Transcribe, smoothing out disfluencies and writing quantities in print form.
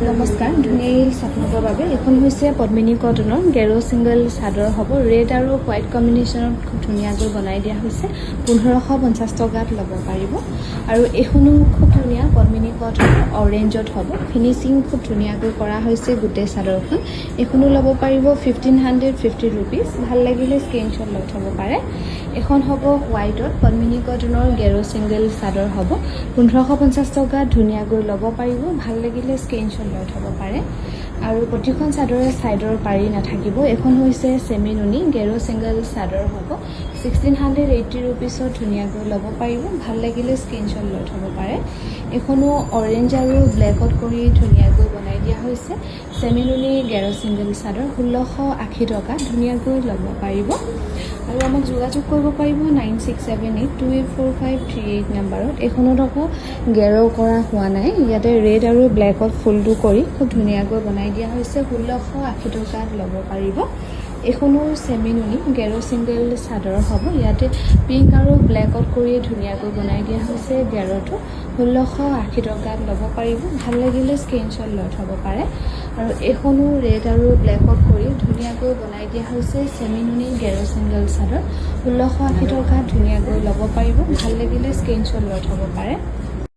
নমস্কাৰ ধুনীয়া হিলছ আপোনালোকৰ বাবে এখন হৈছে পদ্মিনী কটনৰ গেৰো ছিংগল চাদৰ হ'ব ৰেড আৰু হোৱাইট কম্বিনেশ্যনত খুব ধুনীয়াকৈ বনাই দিয়া হৈছে 1550 টকাত ল'ব পাৰিব আৰু এইখনো খুব ধুনীয়া পদ্মিনী কটনৰ অৰেঞ্জত হ'ব ফিনিচিং খুব ধুনীয়াকৈ কৰা হৈছে গোটেই চাদৰখন এইখনো ল'ব পাৰিব 1550 ৰুপিজ ভাল লাগিলে স্ক্ৰীনশ্বট লৈ থ'ব পাৰে এখন হ'ব হোৱাইটত পদ্মিনী কটনৰ গেৰো ছিংগল চাদৰ হ'ব 1550 টকাত ধুনীয়াকৈ ল'ব পাৰিব ভাল লাগিলে স্ক্ৰীনশ্বট লৈ থ'ব পাৰে আৰু প্ৰতিখন চাদৰৰ ছাইডৰ পাৰি নাথাকিব এখন হৈছে চেমি নুনি গেৰো ছিংগল চাদৰ হ'ব 1680 ৰুপিছত ধুনীয়াকৈ ল'ব পাৰিব ভাল লাগিলে স্ক্ৰীনশ্বট লৈ থ'ব পাৰে এখনো অৰেঞ্জ আৰু ব্লেকত কৰি ধুনীয়াকৈ বনাই দিয়া হৈছে চেমি নুনি গেৰো ছিংগল চাদৰ 1680 টকা ধুনীয়াকৈ ল'ব পাৰিব আৰু আমাক যোগাযোগ কৰিব পাৰিব 9678284538 নম্বৰত এইখনত আকৌ গেৰো কৰা হোৱা নাই ইয়াতে ৰেড আৰু ব্লেকত ফুলটো কৰি খুব ধুনীয়াকৈ বনাই দিয়া হৈছে 1680 টকাত ল'ব পাৰিব এইখনো চেমি নুনি গেৰো ছিংগল চাদৰ হ'ব ইয়াতে পিংক আৰু ব্লেকত কৰি ধুনীয়াকৈ বনাই দিয়া হৈছে গেৰোটো 1680 টকাত ল'ব পাৰিব ভাল লাগিলে স্ক্ৰীনশ্বট লৈ থ'ব পাৰে আৰু এইখনো ৰেড আৰু ব্লেকত কৰি ধুনীয়াকৈ বনাই দিয়া হৈছে চেমি নুনি গেৰো ছিংগল চাদৰ 1680 টকাত ধুনীয়াকৈ ল'ব পাৰিব ভাল লাগিলে স্ক্ৰীনশ্বট লৈ থ'ব পাৰে